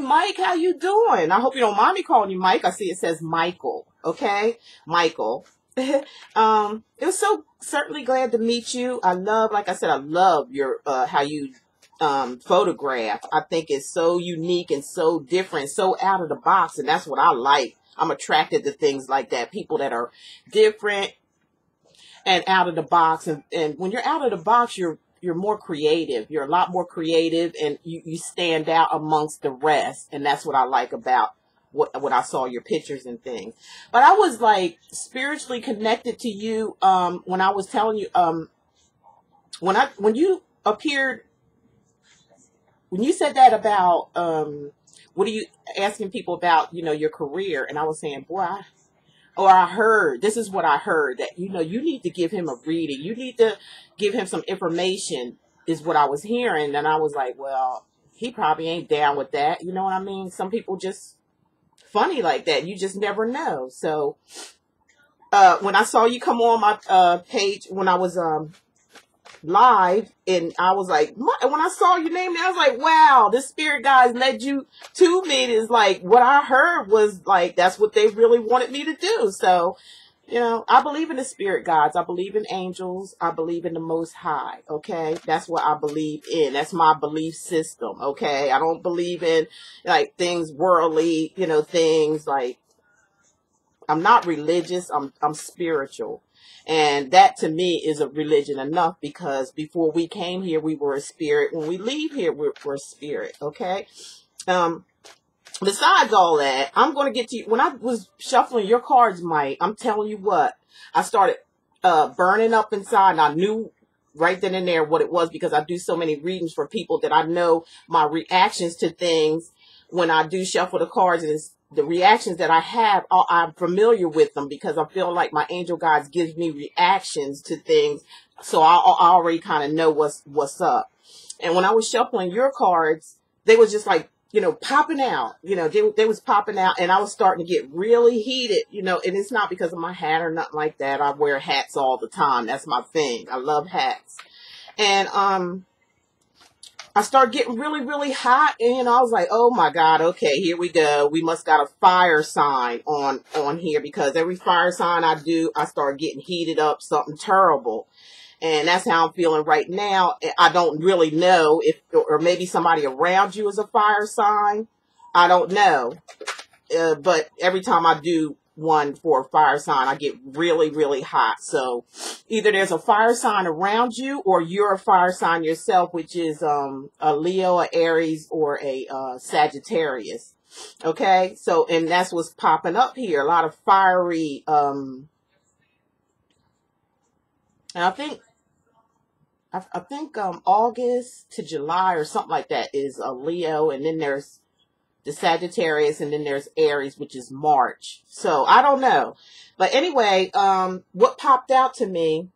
Mike. How you doing? I hope you don't mind me calling you Mike. I see it says Michael. Okay, Michael. It was so certainly glad to meet you. I love, like I said, I love your how you photograph. I think it's so unique and so different, so out of the box, and that's what I like. I'm attracted to things like that. People that are different and out of the box. And when you're out of the box, you're more creative. You're a lot more creative, and you stand out amongst the rest. And that's what I like about what I saw your pictures and things. But I was like spiritually connected to you when I was telling you when you appeared, when you said that about what are you asking people about, your career, and I was saying, boy, I heard, this is what I heard, that, you need to give him a reading. You need to give him some information, is what I was hearing. And I was like, well, he probably ain't down with that. You know what I mean? Some people just funny like that. You just never know. So when I saw you come on my page, when I was live, and I was like, when I saw your name, I was like, wow, this spirit guys led you to me. It's like what I heard was like, that's what they really wanted me to do. So, I believe in the spirit guides. I believe in angels. I believe in the Most High. Okay. That's what I believe in. That's my belief system. Okay. I don't believe in like things worldly, things like, I'm not religious. I'm spiritual. And that to me is a religion enough, because before we came here, we were a spirit. When we leave here, we're a spirit. Okay. Besides all that, I'm going to get to you. When I was shuffling your cards, Mike, I'm telling you what, I started burning up inside, and I knew right then and there what it was, because I do so many readings for people that I know my reactions to things when I do shuffle the cards, and it's the reactions that I have, I'm familiar with them, because I feel like my angel guides gives me reactions to things. So I already kind of know what's up. And when I was shuffling your cards, they was just like, popping out, they was popping out, and I was starting to get really heated, and it's not because of my hat or nothing like that. I wear hats all the time. That's my thing. I love hats. And, I started getting really, really hot, and I was like, oh my God, okay, here we go. We must got a fire sign on here, because every fire sign I do, I start getting heated up, something terrible. And that's how I'm feeling right now. I don't really know if, or maybe somebody around you is a fire sign. I don't know. But every time I do one for a fire sign, I get really, really hot. So either there's a fire sign around you, or you're a fire sign yourself, which is a Leo, a Aries, or a Sagittarius. Okay, so, and that's what's popping up here. A lot of fiery, and I think August to July or something like that is a Leo, and then there's the Sagittarius, and then there's Aries, which is March. So I don't know. But anyway, what popped out to me,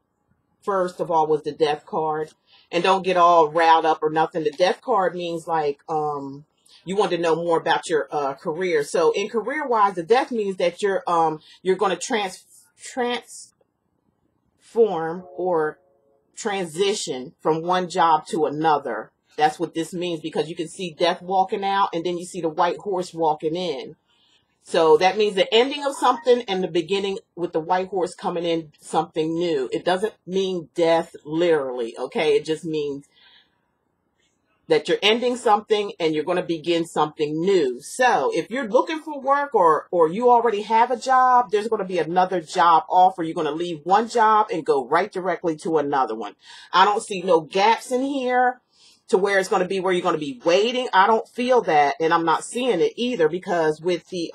first of all, was the death card. And don't get all riled up or nothing. The death card means like you want to know more about your career. So in career-wise, the death means that you're going to transform or transition from one job to another. That's what this means, because you can see death walking out, and then you see the white horse walking in. So that means the ending of something and the beginning with the white horse coming in, something new. It doesn't mean death literally, okay? It just means that you're ending something and you're going to begin something new. So if you're looking for work, or you already have a job, there's going to be another job offer. You're going to leave one job and go right directly to another one. I don't see no gaps in here to where it's going to be where you're going to be waiting. I don't feel that, and I'm not seeing it either, because with the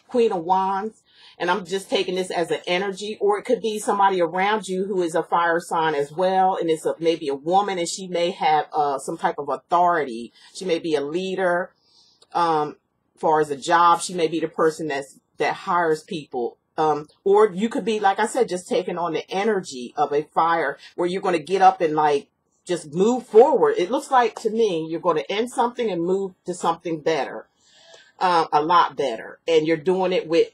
Queen of Wands, and I'm just taking this as an energy, or it could be somebody around you who is a fire sign as well, and it's maybe a woman, and she may have some type of authority. She may be a leader. Far as a job, she may be the person that hires people. Or you could be, like I said, just taking on the energy of a fire, where you're going to get up and like just move forward. It looks like to me you're going to end something and move to something better, a lot better. And you're doing it with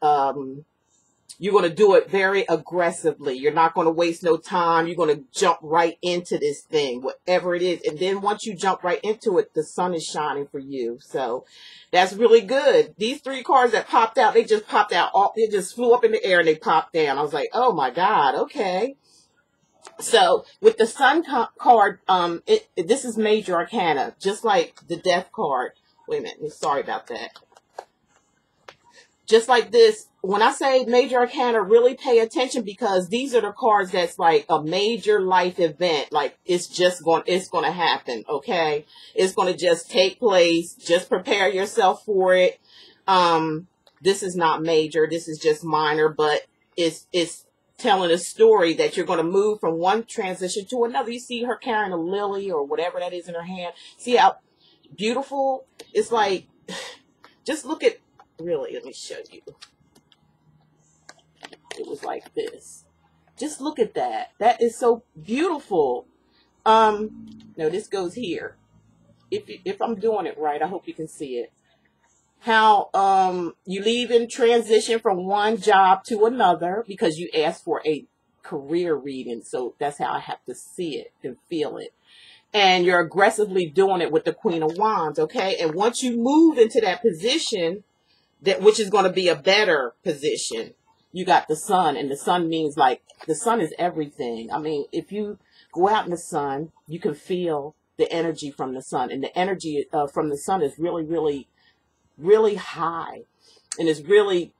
You're going to do it very aggressively. You're not going to waste no time. You're going to jump right into this thing, whatever it is. And then once you jump right into it, the sun is shining for you. So that's really good. These 3 cards that popped out, they just popped out. They just flew up in the air and they popped down. I was like, oh my God, okay. So with the sun card, this is major arcana, just like the death card. Wait a minute. Sorry about that. Just like this, when I say major arcana, really pay attention, because these are the cards that's like a major life event. Like it's going to happen. Okay. It's going to just take place. Just prepare yourself for it. This is not major. This is just minor, but it's telling a story that you're going to move from one transition to another. You see her carrying a lily or whatever that is in her hand. See how beautiful? It's like, just look at, really, let me show you. It was like this. Just look at that. That is so beautiful. No, this goes here. If I'm doing it right, I hope you can see it. How you leave in transition from one job to another because you asked for a career reading. So that's how I have to see it and feel it. And you're aggressively doing it with the Queen of Wands, okay? And once you move into that position, which is going to be a better position, you got the sun, and the sun means, like, the sun is everything. I mean, if you go out in the sun, you can feel the energy from the sun, and the energy from the sun is really, really, really high, and it's really,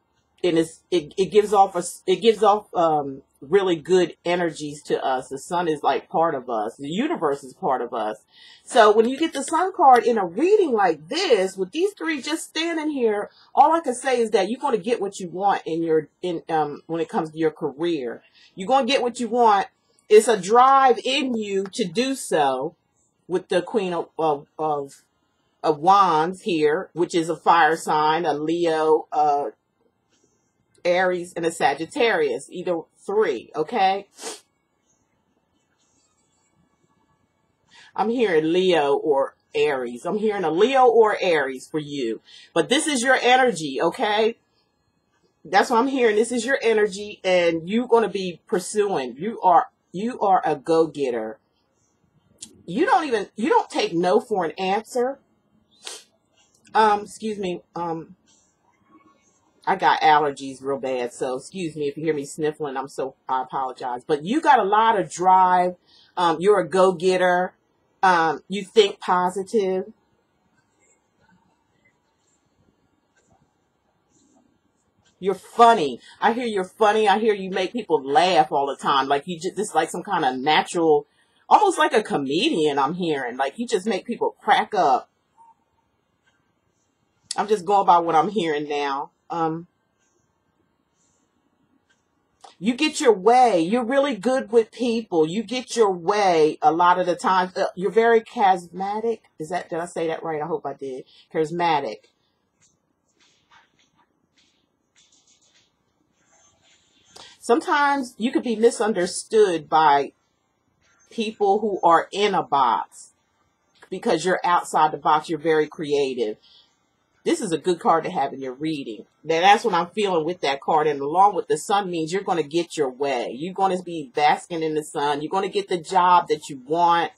and it gives off really good energies to us. The sun is like part of us. The universe is part of us. So when you get the sun card in a reading like this, with these 3 just standing here, all I can say is that you're going to get what you want when it comes to your career. You're going to get what you want. It's a drive in you to do so, with the Queen of Wands here, which is a fire sign, a Leo, Aries, and a Sagittarius, either 3, okay? I'm hearing Leo or Aries. I'm hearing a Leo or Aries for you. But this is your energy, okay? That's what I'm hearing. This is your energy, and you're going to be pursuing. You are a go-getter. You don't take no for an answer. Excuse me. I got allergies real bad, so excuse me if you hear me sniffling. I apologize. But you got a lot of drive. You're a go-getter. You think positive. You're funny. I hear you're funny. I hear you make people laugh all the time. Like you just like some kind of natural, almost like a comedian. I'm hearing like you just make people crack up. I'm just going by what I'm hearing now. You get your way. You're really good with people. You get your way a lot of the time. You're very charismatic. Did I say that right? I hope I did. Charismatic. Sometimes you could be misunderstood by people who are in a box because you're outside the box. You're very creative. This is a good card to have in your reading. Now, that's what I'm feeling with that card. And along with the sun means you're going to get your way. You're going to be basking in the sun. You're going to get the job that you want.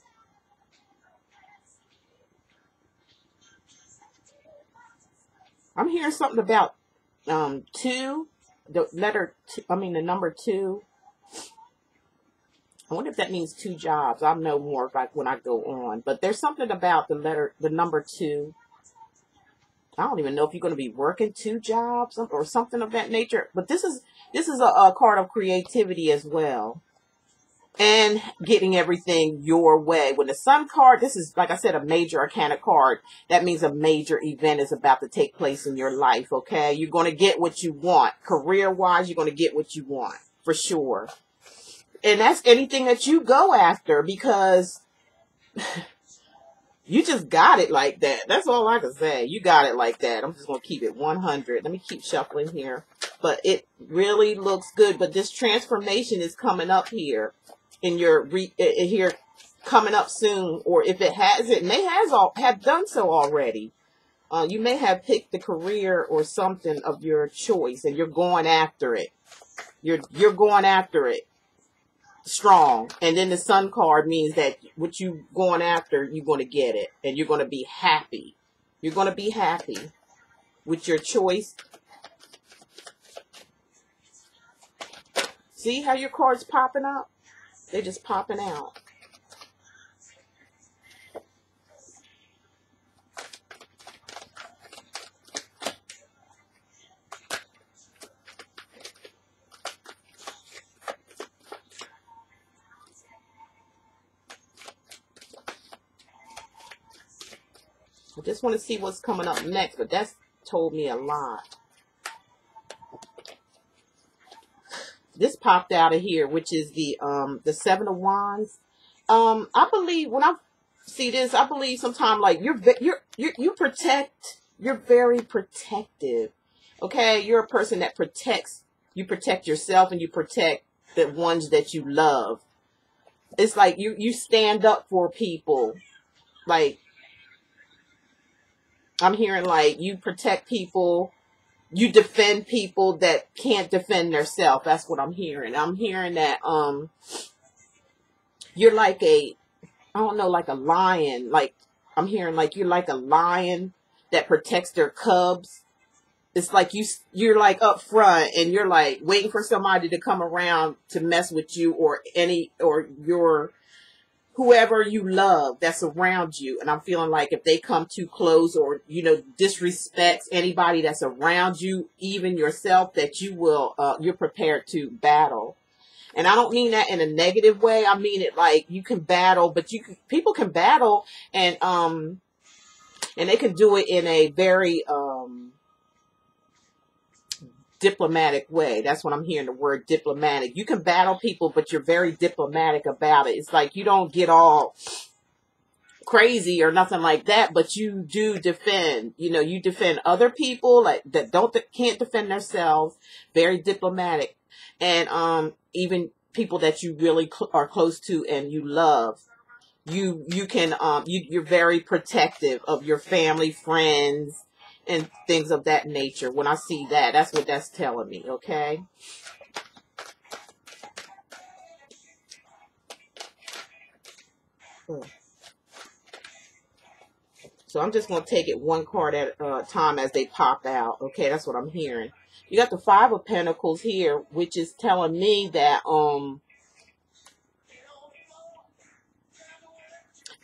I'm hearing something about 2. The letter 2. I mean, the number 2. I wonder if that means 2 jobs. I'll know more when I go on. But there's something about the number 2. I don't even know if you're going to be working 2 jobs or something of that nature. But this is a card of creativity as well. And getting everything your way. When the sun card, this is, like I said, a major arcana card. That means a major event is about to take place in your life, okay? You're going to get what you want. Career-wise, you're going to get what you want, for sure. And that's anything that you go after, because you just got it like that. That's all I can say. You got it like that. I'm just going to keep it 100. Let me keep shuffling here. But it really looks good. But this transformation is coming up here in your coming up soon. Or if it hasn't, may have done so already. You may have picked the career or something of your choice, and you're going after it. You're going after it strong. And then the Sun card means that what you going after, you're going to get it, and you're going to be happy. You're going to be happy with your choice. See how your cards popping up? They're just popping out. I just want to see what's coming up next, but that's told me a lot. This popped out of here, which is the Seven of Wands. I believe when I see this, I believe sometimes like you protect. You're very protective. Okay, you're a person that protects. You protect yourself and you protect the ones that you love. It's like you stand up for people. Like I'm hearing like you protect people. You defend people that can't defend themselves. That's what I'm hearing. I'm hearing that you're like I don't know, like a lion. Like I'm hearing like you're like a lion that protects their cubs. It's like you're like up front and you're like waiting for somebody to come around to mess with you or your whoever you love that's around you. And I'm feeling like if they come too close or, disrespects anybody that's around you, even yourself, that you will, you're prepared to battle. And I don't mean that in a negative way. I mean it like you can battle, but people can battle and they can do it in a very, diplomatic way. That's what I'm hearing, the word diplomatic. You can battle people, but you're very diplomatic about it. It's like you don't get all crazy or nothing like that, but you do defend. You defend other people like that can't defend themselves. Very diplomatic, and even people that you really are close to and you love. You can you're very protective of your family, friends, and things of that nature. When I see that, that's what that's telling me, okay? So I'm just going to take it one card at a time as they pop out, okay? That's what I'm hearing. You got the Five of Pentacles here, which is telling me that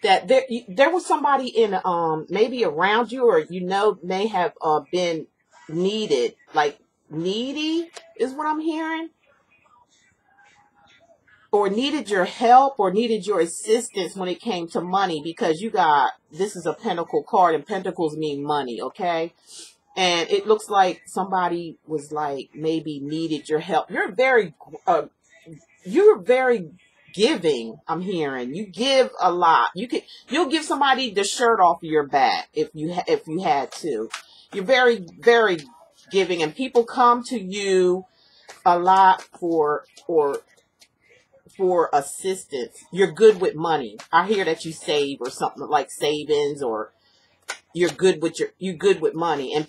that there was somebody in maybe around you or may have been needed, like needy is what I'm hearing, or needed your help or needed your assistance when it came to money, because this is a Pentacle card and Pentacles mean money, okay? And it looks like somebody was like maybe needed your help. You're very giving. I'm hearing you give a lot. You'll give somebody the shirt off of your back if you had to. You're very, very giving, and people come to you a lot for assistance. You're good with money. I hear that you save or something like savings, or you're good with money, and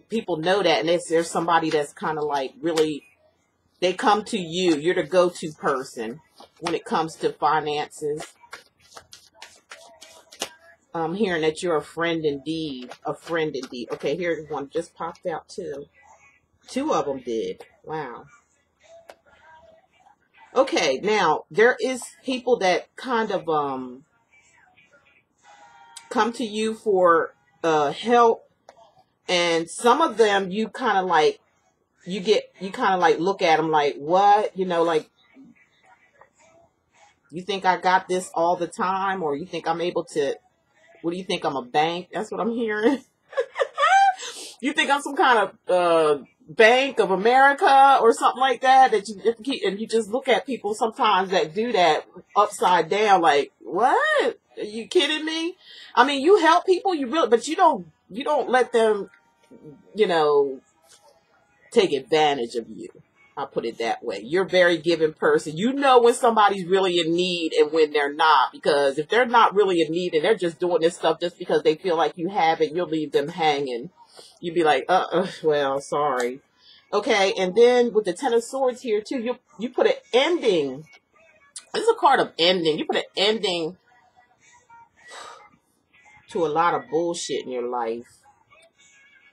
people know that, and there's somebody that's kind of like really, they come to you. You're the go-to person when it comes to finances. I'm hearing that you're a friend indeed. A friend indeed. Okay, here's one just popped out too. Two of them did. Wow. Okay, now there is people that kind of come to you for help, and some of them you kind of like look at them like, what, like, you think I got this all the time, or you think I'm able to, what do you think, I'm a bank? That's what I'm hearing. You think I'm some kind of Bank of America or something like that, and you just look at people sometimes that do that upside down, like, what? Are you kidding me? I mean, you help people, but you don't let them, take advantage of you. I'll put it that way. You're a very giving person. You know when somebody's really in need and when they're not. Because if they're not really in need and they're just doing this stuff just because they feel like you have it, you'll leave them hanging. You'd be like, well, sorry. Okay, and then with the Ten of Swords here too, you put an ending. This is a card of ending. You put an ending to a lot of bullshit in your life.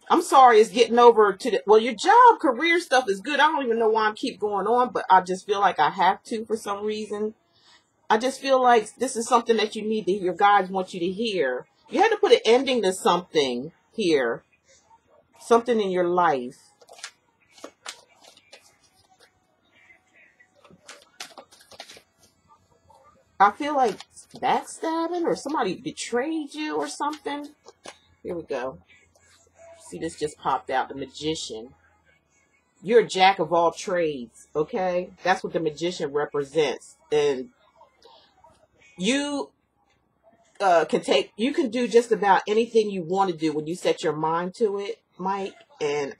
I'm sorry, it's getting over to the, well, your job, career stuff is good. I don't even know why I keep going on, but I just feel like I have to for some reason. I just feel like this is something that you need to hear. Your guides want you to hear. You had to put an ending to something here. Something in your life. I feel like backstabbing or somebody betrayed you or something. Here we go. See, this just popped out. The Magician. You're a jack of all trades, okay? That's what the Magician represents. And you you can do just about anything you want to do when you set your mind to it, Mike. And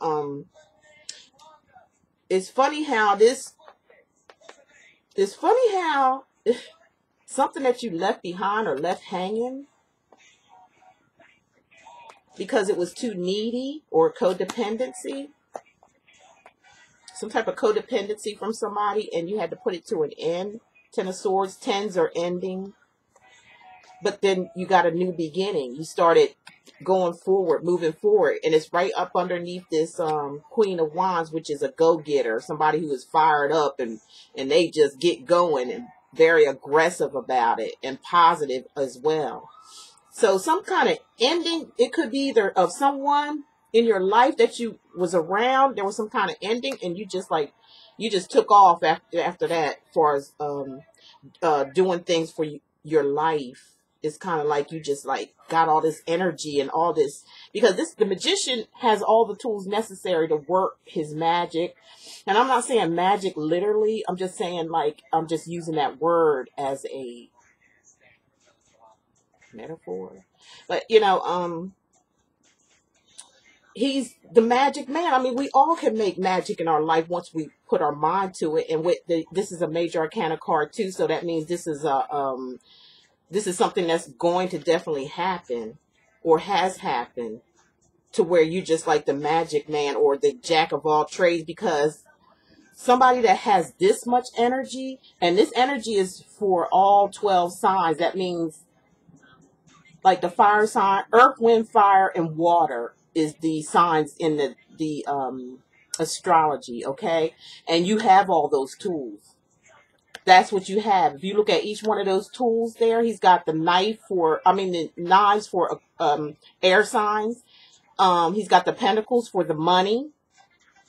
it's funny how something that you left behind or left hanging because it was too needy or codependency, some type of codependency from somebody, and you had to put it to an end. Ten of Swords, tens are ending. But then you got a new beginning. You started going forward, moving forward. And it's right up underneath this Queen of Wands, which is a go-getter, somebody who is fired up and they just get going and very aggressive about it and positive as well. So some kind of ending, it could be either of someone in your life that you was around, there was some kind of ending, and you just took off after that as far as doing things for your life. It's kind of like you just like got all this energy and all this, because the Magician has all the tools necessary to work his magic. And I'm not saying magic literally. I'm just saying, like, I'm just using that word as a metaphor. But, you know, he's the magic man. I mean, we all can make magic in our life once we put our mind to it. And this is a major arcana card too. So that means this is something that's going to definitely happen or has happened, to where you just like the magic man or the jack of all trades, because somebody that has this much energy, and this energy is for all 12 signs. That means like the fire sign, earth, wind, fire, and water is the signs in the astrology, okay? And you have all those tools. That's what you have. If you look at each one of those tools there, he's got the the knives for air signs. He's got the pentacles for the money,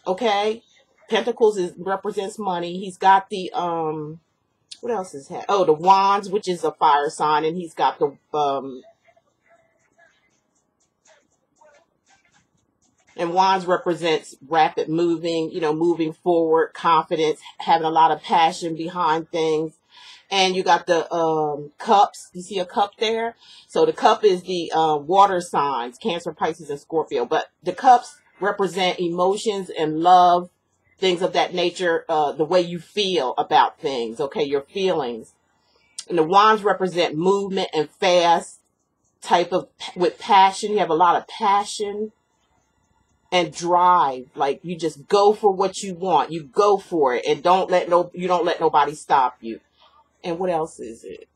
okay? Pentacles represents money. He's got the what else is that? Oh, the wands, which is a fire sign, and he's got the and wands represents rapid moving, you know, moving forward, confidence, having a lot of passion behind things. And you got the cups. You see a cup there? So the cup is the water signs, Cancer, Pisces, and Scorpio. But the cups represent emotions and love, things of that nature, the way you feel about things, okay, your feelings. And the wands represent movement and fast type of, with passion. You have a lot of passion and drive. Like, you just go for what you want. You go for it, and you don't let nobody stop you. And what else is it?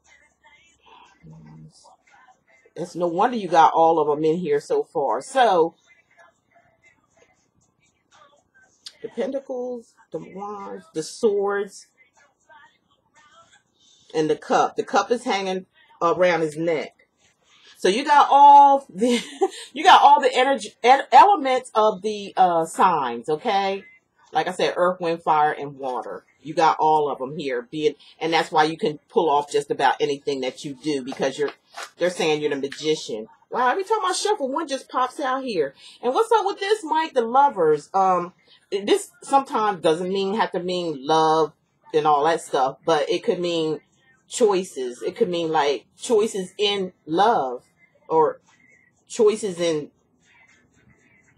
It's no wonder you got all of them in here so far. So the pentacles, the wands, the swords, and the cup. The cup is hanging around his neck. So you got all the energy elements of the signs, okay? Like I said, earth, wind, fire, and water. You got all of them here, and that's why you can pull off just about anything that you do, because they're saying you're the magician. Wow, every time I shuffle, one just pops out here. And what's up with this, Mike? The Lovers. This sometimes doesn't have to mean love and all that stuff, but it could mean choices. It could mean like choices in love, or choices in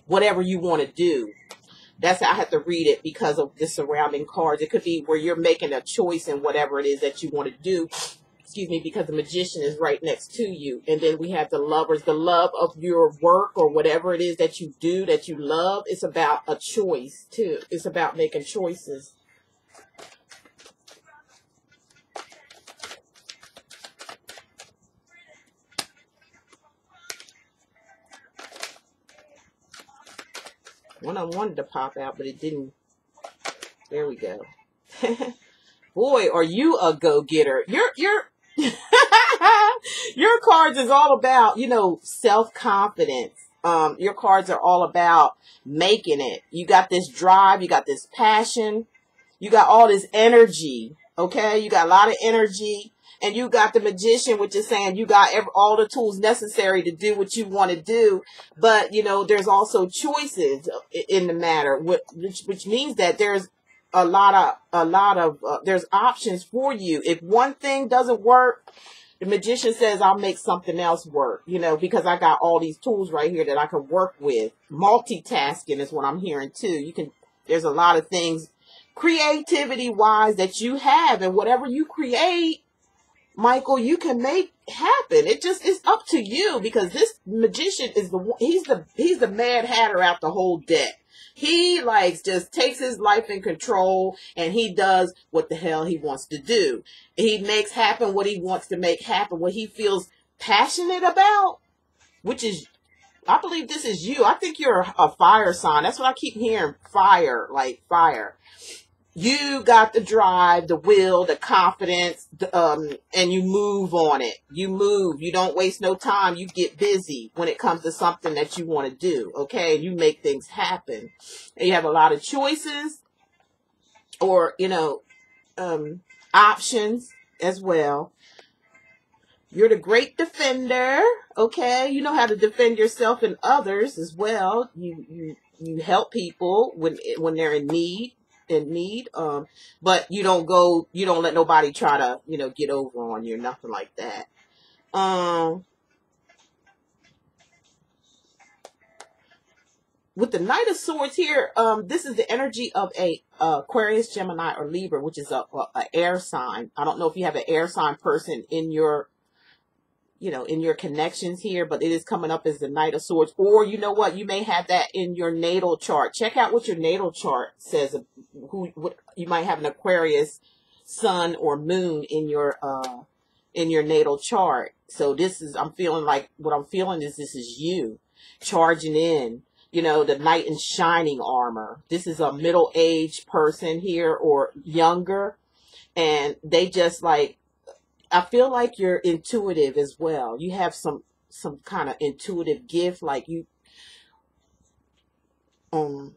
whatever you want to do. That's how I have to read it because of the surrounding cards. It could be where you're making a choice in whatever it is that you want to do. Excuse me, because the Magician is right next to you. And then we have the Lovers, the love of your work or whatever it is that you do that you love. It's about a choice too. It's about making choices. One I wanted to pop out, but it didn't. There we go. Boy, are you a go-getter. You're your cards is all about, you know, self-confidence. Your cards are all about making it. You got this drive, you got this passion, you got all this energy, okay? You got a lot of energy, and you got the Magician, which is saying you got all the tools necessary to do what you want to do. But, you know, there's also choices in the matter, which means that there's a lot of there's options for you. If one thing doesn't work, the Magician says, I'll make something else work, you know, because I got all these tools right here that I can work with. Multitasking is what I'm hearing too. There's a lot of things creativity wise that you have, and whatever you create, Michael, you can make happen. It's up to you, because this Magician is he's the Mad Hatter out the whole deck. He just takes his life in control, and he does what the hell he wants to do. He makes happen what he wants to make happen, what he feels passionate about, which is, I believe this is you. I think you're a fire sign. That's what I keep hearing. Fire, like fire. You got the drive, the will, the confidence, and you move on it. You move. You don't waste no time. You get busy when it comes to something that you want to do, okay? You make things happen. And you have a lot of choices or, you know, options as well. You're the great defender, okay? You know how to defend yourself and others as well. You help people when they're in need. But you don't let nobody try to, you know, get over on you, nothing like that. With the Knight of Swords here, this is the energy of a Aquarius, Gemini, or Libra, which is a air sign. I don't know if you have an air sign person in your, you know, in your connections here, but it is coming up as the Knight of Swords. Or you know what, you may have that in your natal chart. Check out what your natal chart says. What you might have an Aquarius sun or moon in your natal chart. So this is, I'm feeling like, what I'm feeling is this is you charging in. You know, the knight in shining armor. This is a middle-aged person here or younger, and they just like, I feel like you're intuitive as well. You have some kind of intuitive gift, like you can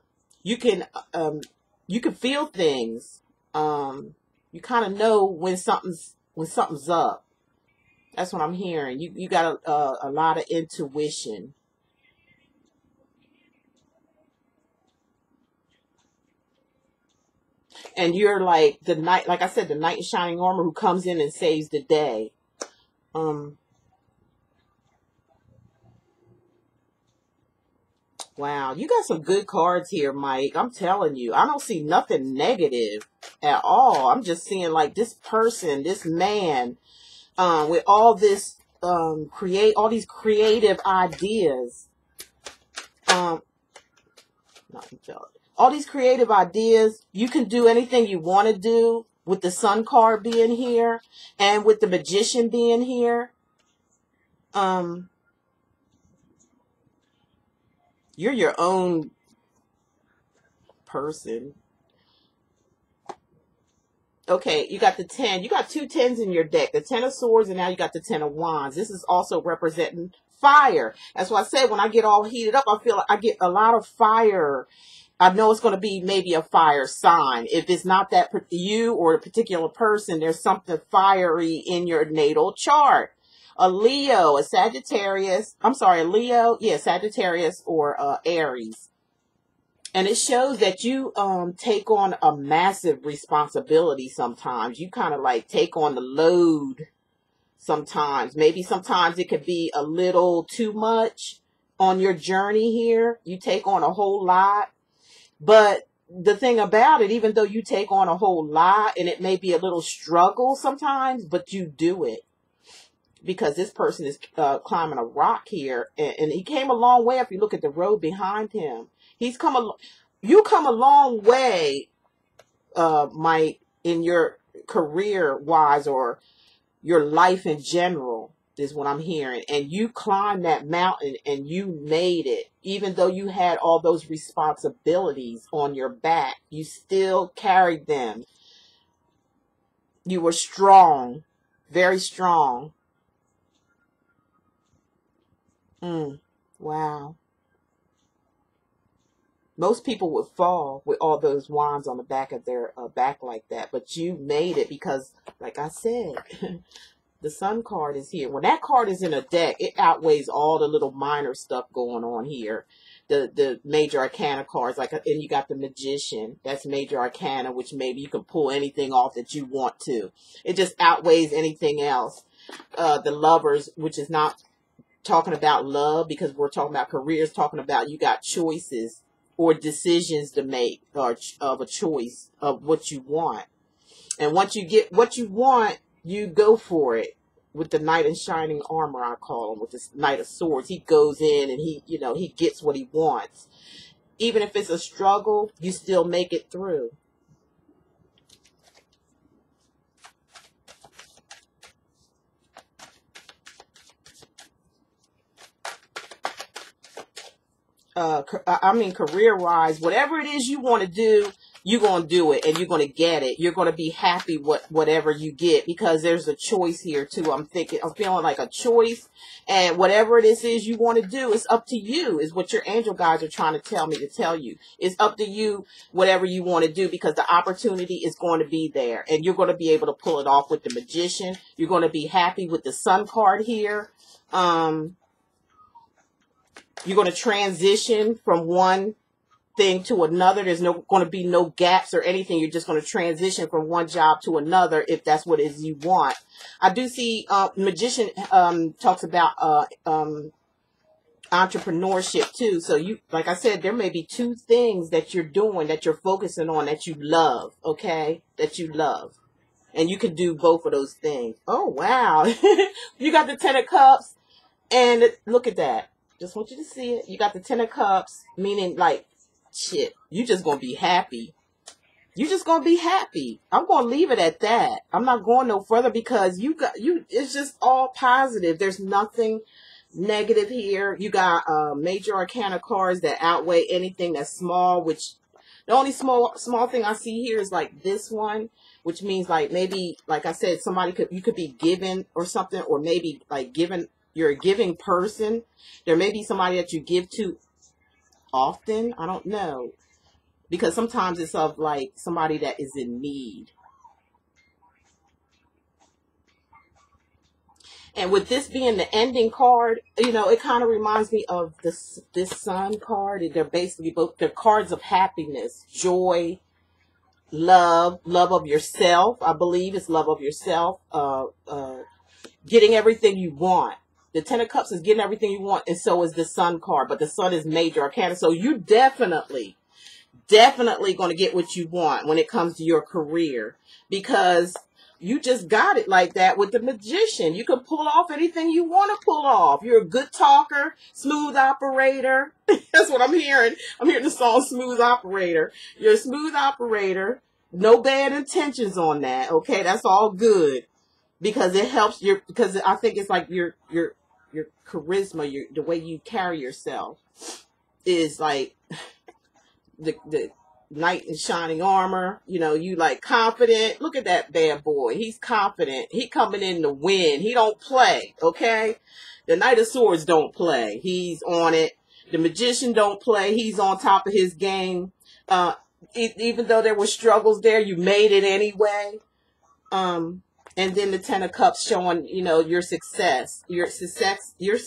feel things. You kind of know when something's up. That's what I'm hearing. You got a lot of intuition. And you're like the knight, like I said, the knight in shining armor who comes in and saves the day. Wow, you got some good cards here, Mike. I'm telling you, I don't see nothing negative at all. I'm just seeing like this person, this man, with all this, all these creative ideas. All these creative ideas, you can do anything you want to do with the Sun card being here and with the Magician being here. You're your own person. Okay, you got the 10. You got two 10s in your deck. The 10 of Swords, and now you got the 10 of Wands. This is also representing fire. That's why I said when I get all heated up, I feel like I get a lot of fire. I know it's going to be maybe a fire sign. If it's not that you or a particular person, there's something fiery in your natal chart. A Leo, a Sagittarius. I'm sorry, a Leo. Yeah, Sagittarius or Aries. And it shows that you take on a massive responsibility sometimes. You kind of like take on the load sometimes. Maybe sometimes it could be a little too much on your journey here. You take on a whole lot. But the thing about it, even though you take on a whole lot and it may be a little struggle sometimes, but you do it because this person is climbing a rock here, and he came a long way. If you look at the road behind him, you come a long way, Mike, in your career wise or your life in general is what I'm hearing. And you climbed that mountain and you made it. Even though you had all those responsibilities on your back, you still carried them. You were strong, very strong. Wow. Most people would fall with all those wands on the back of their back like that. But you made it because, like I said, the Sun card is here. When that card is in a deck, it outweighs all the little minor stuff going on here. The major arcana cards, like, and you got the Magician. That's major arcana, which maybe you can pull anything off that you want to. It just outweighs anything else. The Lovers, which is not talking about love because we're talking about careers, talking about you got choices or decisions to make, or of a choice of what you want. And once you get what you want, you go for it. With the Knight in Shining Armor, I call him, with this Knight of Swords, he goes in and he gets what he wants. Even if it's a struggle, you still make it through. Career-wise, whatever it is you want to do, you're going to do it and you're going to get it. You're going to be happy with whatever you get because there's a choice here too. I'm feeling like a choice, and whatever this is you want to do, it's up to you, is what your angel guides are trying to tell me to tell you. It's up to you, whatever you want to do, because the opportunity is going to be there and you're going to be able to pull it off with the Magician. You're going to be happy with the Sun card here. You're going to transition from one thing to another. There's going to be no gaps or anything. You're just going to transition from one job to another if that's what it is you want. I do see Magician talks about entrepreneurship too. So you, like I said, there may be two things that you're doing, that you're focusing on, that you love, okay? That you love. And you can do both of those things. Oh, wow. You got the Ten of Cups, and look at that. Just want you to see it. You got the Ten of Cups, meaning like, shit, you just going to be happy. You just going to be happy. I'm going to leave it at that. I'm not going no further because it's just all positive. There's nothing negative here. You got major arcana cards that outweigh anything that's small, which the only small thing I see here is like this one, which means like maybe, like I said, you could be given or something, or maybe like you're a giving person. There may be somebody that you give to often. I don't know. Because sometimes it's of like somebody that is in need. And with this being the ending card, it kind of reminds me of this Sun card. They're basically they're cards of happiness, joy, love of yourself. I believe it's love of yourself. Getting everything you want. The Ten of Cups is getting everything you want, and so is the Sun card. But the Sun is major arcana, so you definitely going to get what you want when it comes to your career, because you just got it like that with the Magician. You can pull off anything you want to pull off. You're a good talker, smooth operator. That's what I'm hearing. I'm hearing the song Smooth Operator. You're a smooth operator. No bad intentions on that. Okay, that's all good, because it helps because I think it's like your charisma, the way you carry yourself is like the Knight in Shining Armor. You like confident. Look at that bad boy. He's confident. He coming in to win. He don't play, okay? The Knight of Swords don't play. He's on it. The Magician don't play. He's on top of his game. Even though there were struggles there, you made it anyway. And then the Ten of Cups showing, your success. Your success. Am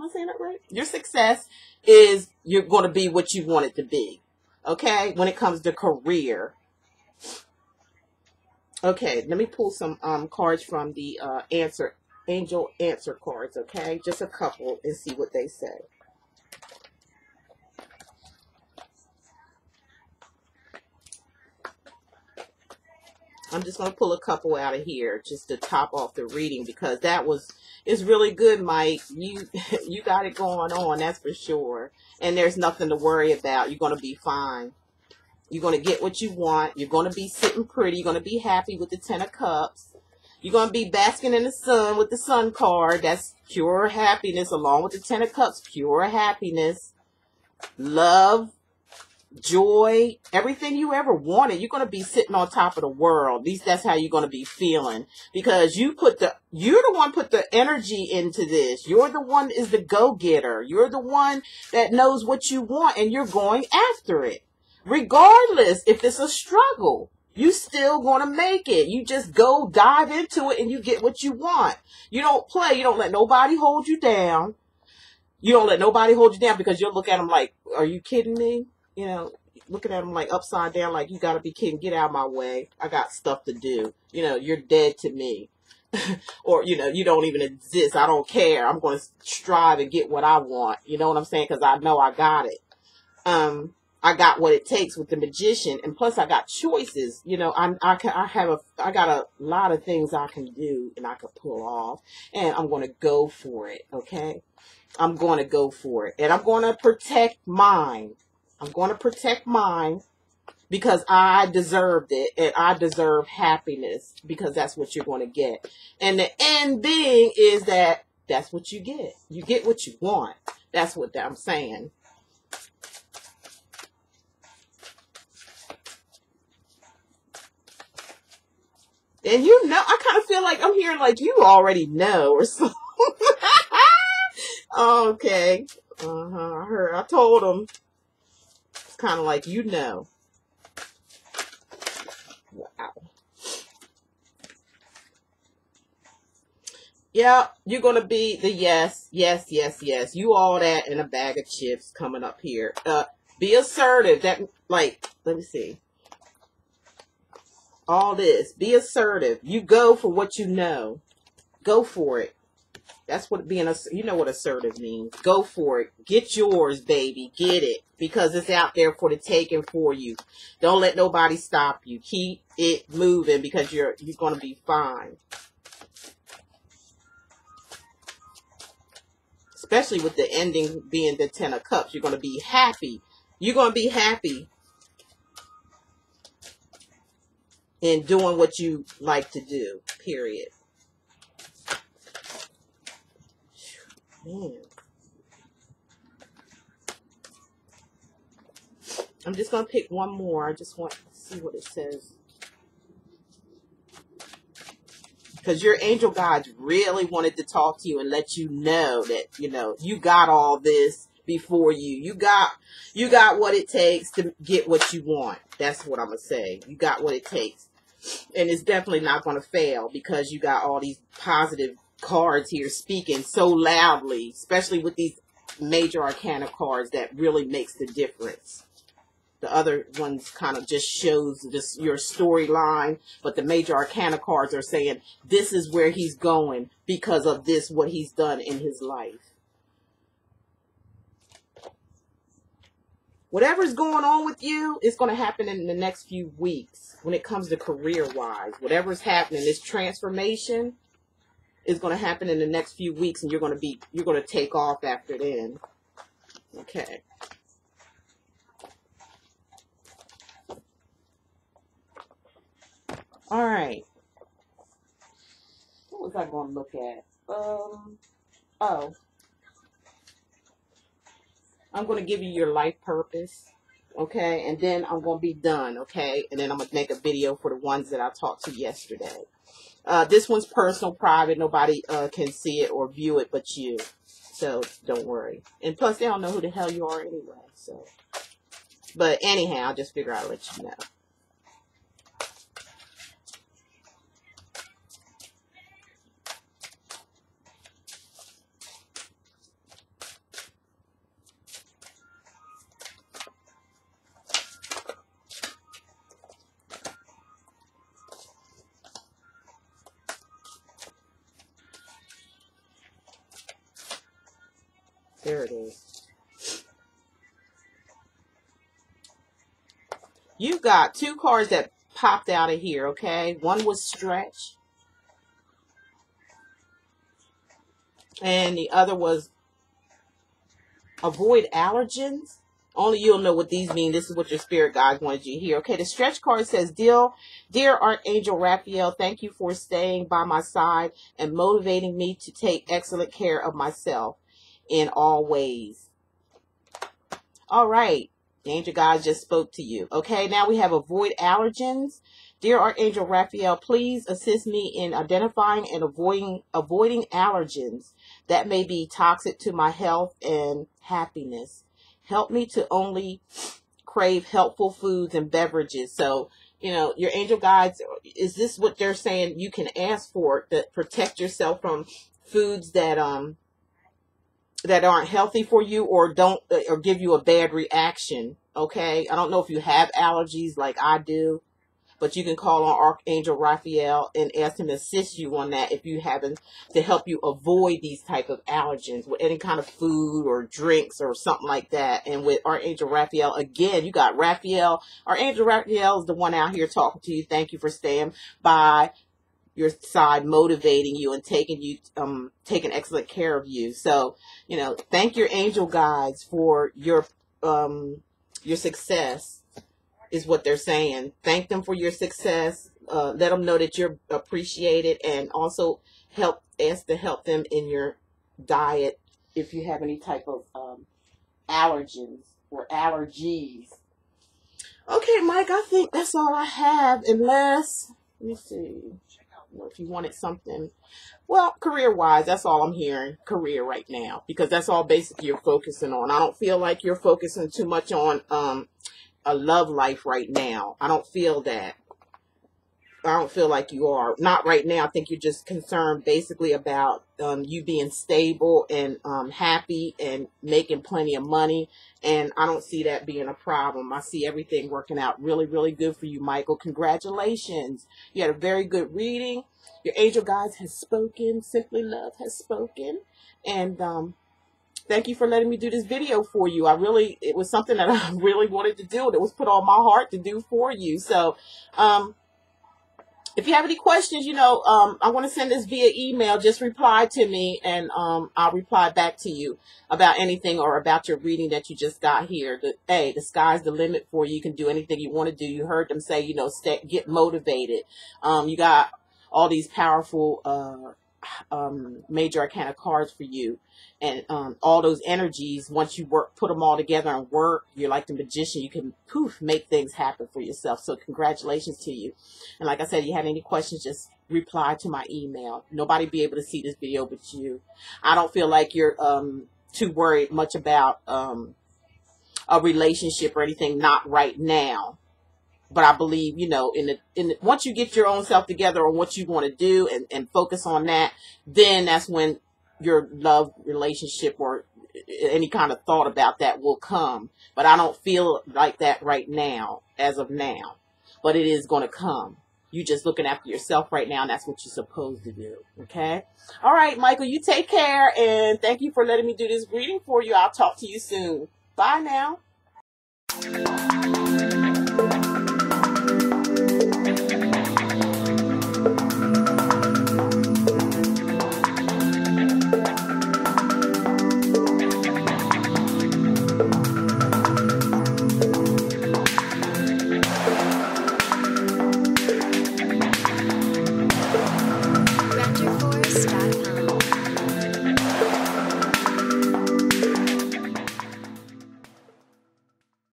I saying that right? Your success is you're going to be what you want it to be. Okay? When it comes to career. Okay, let me pull some cards from the angel answer cards, okay? Just a couple, and see what they say. I'm just going to pull a couple out of here just to top off the reading, because it's really good, Mike. You you got it going on, that's for sure. And there's nothing to worry about. You're going to be fine. You're going to get what you want. You're going to be sitting pretty. You're going to be happy with the 10 of Cups. You're going to be basking in the sun with the Sun card. That's pure happiness, along with the 10 of Cups. Pure happiness, love, joy, everything you ever wanted. You're going to be sitting on top of the world. At least that's how you're going to be feeling, because you're the one put the energy into this. You're the one that is the go-getter. You're the one that knows what you want, and you're going after it. Regardless if it's a struggle, you still going to make it. You just go dive into it and you get what you want. You don't play. You don't let nobody hold you down. You don't let nobody hold you down, because you'll look at them like, are you kidding me? You know, looking at them like upside down, like, you got to be kidding. Get out of my way. I got stuff to do. You know, you're dead to me. Or, you know, you don't even exist. I don't care. I'm going to strive and get what I want. You know what I'm saying? Because I know I got it. I got what it takes with the Magician, and plus I got choices. You know, I got a lot of things I can do and I can pull off, and I'm going to go for it. Okay, I'm going to go for it, and I'm going to protect mine. I'm going to protect mine, because I deserved it, and I deserve happiness, because that's what you're going to get. And the end being is that's what you get. You get what you want. That's what I'm saying. And you know, I kind of feel like I'm hearing like you already know or something. Okay. I told him. It's kind of like, you know. Wow. Yeah, you're going to be the yes. You all that and a bag of chips coming up here. Be assertive. That, like, let me see. All this. Be assertive. You go for what you know. Go for it. That's what you know what assertive means. Go for it. Get yours, baby. Get it. Because it's out there for the taking for you. Don't let nobody stop you. Keep it moving, because you're going to be fine. Especially with the ending being the 10 of Cups. You're going to be happy. You're going to be happy in doing what you like to do, period. Man. I'm just going to pick one more. I just want to see what it says. Because your angel guides really wanted to talk to you and let you know that, you know, you got all this before you. You got what it takes to get what you want. That's what I'm going to say. You got what it takes. And it's definitely not going to fail, because you got all these positive cards here speaking so loudly, especially with these major arcana cards. That really makes the difference. The other ones kind of just shows your storyline, but the major arcana cards are saying this is where he's going because of this, what he's done in his life. Whatever's going on with you is going to happen in the next few weeks when it comes to career-wise. Whatever's happening, this transformation is going to happen in the next few weeks, and you're going to take off after then. Okay. All right. What was I going to look at? Oh. I'm going to give you your life purpose, okay? And then I'm going to be done, okay? And then I'm going to make a video for the ones that I talked to yesterday. This one's personal, private. Nobody can see it or view it but you. So don't worry. And plus, they don't know who the hell you are anyway. So, but anyhow, I'll just figure I'll let you know. There it is. You got two cards that popped out of here, okay? One was stretch, and the other was avoid allergens. Only you'll know what these mean. This is what your spirit guides wanted you to hear. Okay, the stretch card says, Dear Archangel Raphael, thank you for staying by my side and motivating me to take excellent care of myself in all ways. All right. The angel guides just spoke to you. Okay, now we have avoid allergens. Dear Archangel Raphael, please assist me in identifying and avoiding allergens that may be toxic to my health and happiness. Help me to only crave helpful foods and beverages. So, you know, your angel guides, is this what they're saying you can ask for to protect yourself from foods that aren't healthy for you or don't or give you a bad reaction? Okay, I don't know if you have allergies like I do, but you can call on Archangel Raphael and ask him to assist you on that if you haven't, to help you avoid these type of allergens with any kind of food or drinks or something like that. And with Archangel Raphael, again, you got Raphael. Archangel Raphael is the one out here talking to you. Thank you for staying by your side, motivating you and taking excellent care of you. So, you know, thank your angel guides for your success is what they're saying. Thank them for your success. Let them know that you're appreciated, and also ask to help them in your diet if you have any type of allergens or allergies. Okay, Mike, I think that's all I have, unless, let me see, if you wanted something. Well, career-wise, that's all I'm hearing, career right now, because that's all basically you're focusing on. I don't feel like you're focusing too much on a love life right now. I don't feel that. I don't feel like you are. Not right now. I think you're just concerned basically about you being stable and happy and making plenty of money. And I don't see that being a problem. I see everything working out really, really good for you, Michael. Congratulations. You had a very good reading. Your angel guides has spoken. Simply Love has spoken. And thank you for letting me do this video for you. It was something that I really wanted to do. It was put on my heart to do for you. So, if you have any questions, you know, I want to send this via email. Just reply to me, and I'll reply back to you about anything or about your reading that you just got here. Hey, the sky's the limit for you. You can do anything you want to do. You heard them say, you know, get motivated. You got all these powerful major arcana cards for you, and all those energies, once you put them all together and work, you're like the magician. You can make things happen for yourself. So congratulations to you. And like I said, if you have any questions, just reply to my email. Nobody be able to see this video but you. I don't feel like you're too worried much about a relationship or anything, not right now. But I believe, you know, once you get your own self together on what you want to do and focus on that, then that's when your love relationship or any kind of thought about that will come. But I don't feel like that right now, as of now. But it is going to come. You just looking after yourself right now, and that's what you're supposed to do. Okay? All right, Michael, you take care, and thank you for letting me do this reading for you. I'll talk to you soon. Bye now.